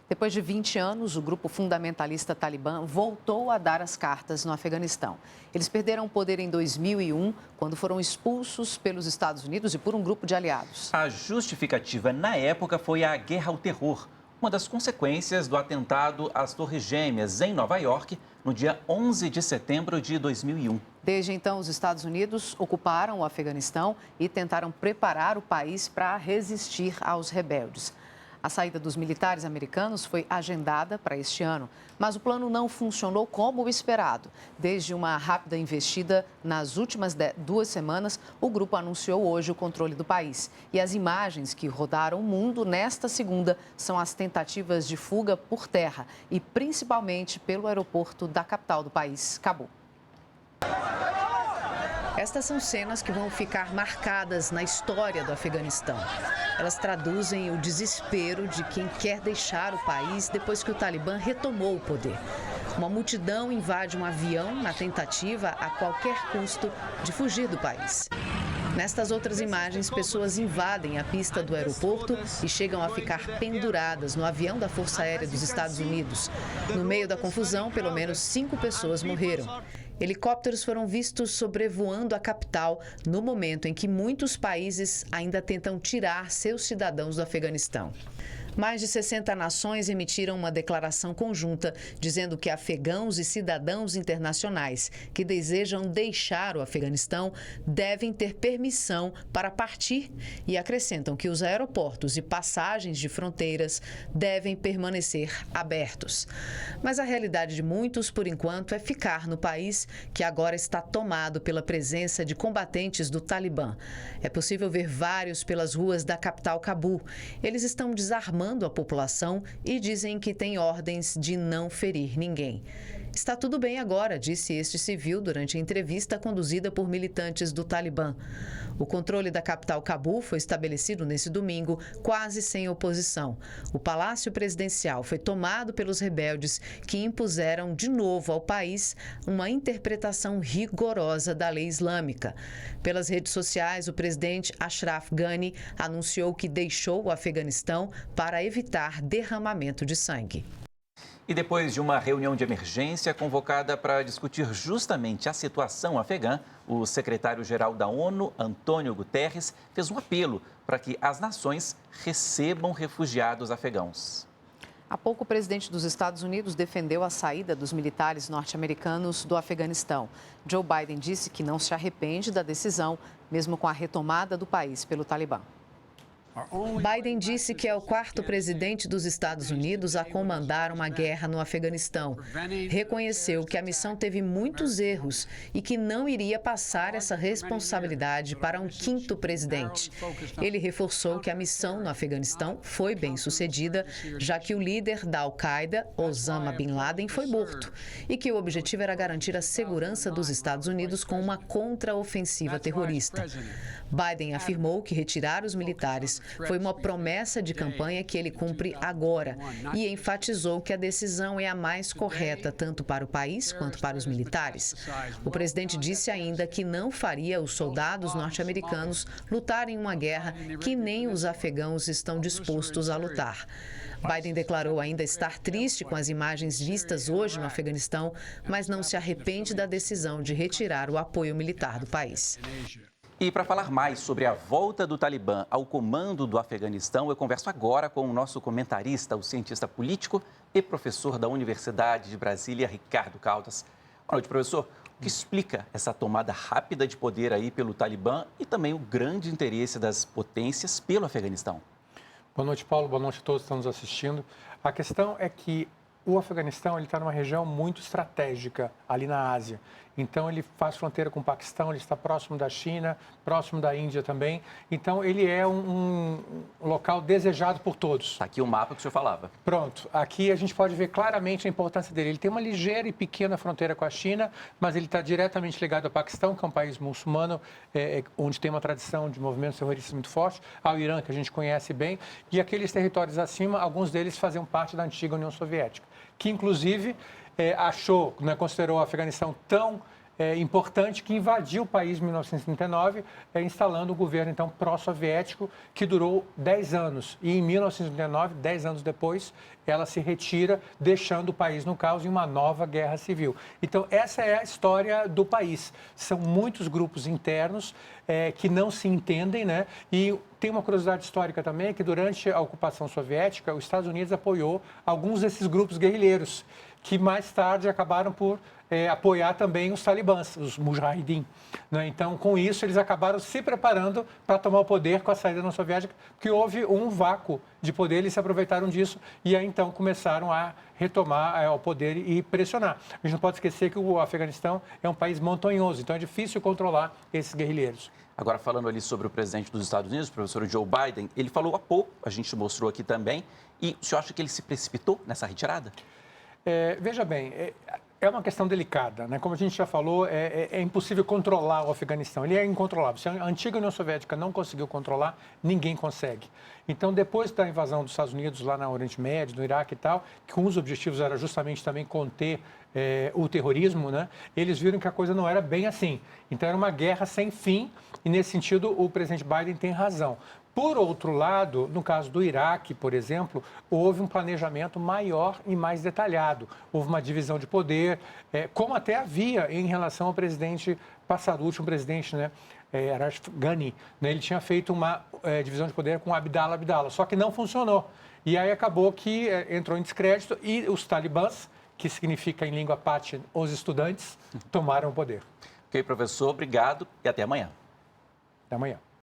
Depois de 20 anos, o grupo fundamentalista Talibã voltou a dar as cartas no Afeganistão. Eles perderam o poder em 2001, quando foram expulsos pelos Estados Unidos e por um grupo de aliados. A justificativa na época foi a guerra ao terror, uma das consequências do atentado às Torres Gêmeas em Nova York, no dia 11 de setembro de 2001. Desde então, os Estados Unidos ocuparam o Afeganistão e tentaram preparar o país para resistir aos rebeldes. A saída dos militares americanos foi agendada para este ano, mas o plano não funcionou como o esperado. Desde uma rápida investida nas últimas 2 semanas, o grupo anunciou hoje o controle do país. E as imagens que rodaram o mundo nesta segunda são as tentativas de fuga por terra e principalmente pelo aeroporto da capital do país, Cabul. Estas são cenas que vão ficar marcadas na história do Afeganistão. Elas traduzem o desespero de quem quer deixar o país depois que o Talibã retomou o poder. Uma multidão invade um avião na tentativa, a qualquer custo, de fugir do país. Nestas outras imagens, pessoas invadem a pista do aeroporto e chegam a ficar penduradas no avião da Força Aérea dos Estados Unidos. No meio da confusão, pelo menos 5 pessoas morreram. Helicópteros foram vistos sobrevoando a capital no momento em que muitos países ainda tentam tirar seus cidadãos do Afeganistão. Mais de 60 nações emitiram uma declaração conjunta dizendo que afegãos e cidadãos internacionais que desejam deixar o Afeganistão devem ter permissão para partir e acrescentam que os aeroportos e passagens de fronteiras devem permanecer abertos. Mas a realidade de muitos, por enquanto, é ficar no país que agora está tomado pela presença de combatentes do Talibã. É possível ver vários pelas ruas da capital Cabul. Eles estão desarmando a população e dizem que têm ordens de não ferir ninguém. Está tudo bem agora, disse este civil durante a entrevista conduzida por militantes do Talibã. O controle da capital Cabul foi estabelecido nesse domingo, quase sem oposição. O palácio presidencial foi tomado pelos rebeldes que impuseram de novo ao país uma interpretação rigorosa da lei islâmica. Pelas redes sociais, o presidente Ashraf Ghani anunciou que deixou o Afeganistão para evitar derramamento de sangue. E depois de uma reunião de emergência convocada para discutir justamente a situação afegã, o secretário-geral da ONU, Antônio Guterres, fez um apelo para que as nações recebam refugiados afegãos. Há pouco, o presidente dos Estados Unidos defendeu a saída dos militares norte-americanos do Afeganistão. Joe Biden disse que não se arrepende da decisão, mesmo com a retomada do país pelo Talibã. Biden disse que é o 4º presidente dos Estados Unidos a comandar uma guerra no Afeganistão. Reconheceu que a missão teve muitos erros e que não iria passar essa responsabilidade para um 5º presidente. Ele reforçou que a missão no Afeganistão foi bem sucedida, já que o líder da Al-Qaeda, Osama Bin Laden, foi morto e que o objetivo era garantir a segurança dos Estados Unidos com uma contraofensiva terrorista. Biden afirmou que retirar os militares foi uma promessa de campanha que ele cumpre agora e enfatizou que a decisão é a mais correta tanto para o país quanto para os militares. O presidente disse ainda que não faria os soldados norte-americanos lutarem uma guerra que nem os afegãos estão dispostos a lutar. Biden declarou ainda estar triste com as imagens vistas hoje no Afeganistão, mas não se arrepende da decisão de retirar o apoio militar do país. E para falar mais sobre a volta do Talibã ao comando do Afeganistão, eu converso agora com o nosso comentarista, o cientista político e professor da Universidade de Brasília, Ricardo Caldas. Boa noite, professor. O que explica essa tomada rápida de poder aí pelo Talibã e também o grande interesse das potências pelo Afeganistão? Boa noite, Paulo. Boa noite a todos que estão nos assistindo. A questão é que o Afeganistão está numa região muito estratégica ali na Ásia. Então, ele faz fronteira com o Paquistão, ele está próximo da China, próximo da Índia também. Então, ele é um local desejado por todos. Está aqui o mapa que o senhor falava. Pronto. Aqui a gente pode ver claramente a importância dele. Ele tem uma ligeira e pequena fronteira com a China, mas ele está diretamente ligado ao Paquistão, que é um país muçulmano, onde tem uma tradição de movimentos terroristas muito forte, ao Irã, que a gente conhece bem, e aqueles territórios acima, alguns deles faziam parte da antiga União Soviética, que inclusive considerou o Afeganistão tão importante que invadiu o país em 1939, instalando o governo, então, pró-soviético, que durou 10 anos. E em 1939, 10 anos depois, ela se retira, deixando o país no caos em uma nova guerra civil. Então, essa é a história do país. São muitos grupos internos que não se entendem, né? E tem uma curiosidade histórica também, que durante a ocupação soviética, os Estados Unidos apoiou alguns desses grupos guerrilheiros, que mais tarde acabaram por apoiar também os talibãs, os mujahideen, né? Então, com isso, eles acabaram se preparando para tomar o poder com a saída da União Soviética, porque houve um vácuo de poder, eles se aproveitaram disso e aí, então, começaram a retomar o poder e pressionar. A gente não pode esquecer que o Afeganistão é um país montanhoso, então é difícil controlar esses guerrilheiros. Agora, falando ali sobre o presidente dos Estados Unidos, o professor Joe Biden, ele falou há pouco, a gente mostrou aqui também, e o senhor acha que ele se precipitou nessa retirada? Veja bem, é uma questão delicada, né? Como a gente já falou, é impossível controlar o Afeganistão. Ele é incontrolável. Se a antiga União Soviética não conseguiu controlar, ninguém consegue. Então, depois da invasão dos Estados Unidos lá no Oriente Médio, no Iraque e tal, que um dos objetivos era justamente também conter o terrorismo, né? Eles viram que a coisa não era bem assim. Então, era uma guerra sem fim e, nesse sentido, o presidente Biden tem razão. Por outro lado, no caso do Iraque, por exemplo, houve um planejamento maior e mais detalhado. Houve uma divisão de poder, como até havia em relação ao presidente passado, o último presidente, né, Ashraf Ghani. Né, ele tinha feito uma divisão de poder com Abdallah, só que não funcionou. E aí acabou que entrou em descrédito e os talibãs, que significa em língua pati os estudantes, tomaram o poder. Ok, professor, obrigado e até amanhã. Até amanhã.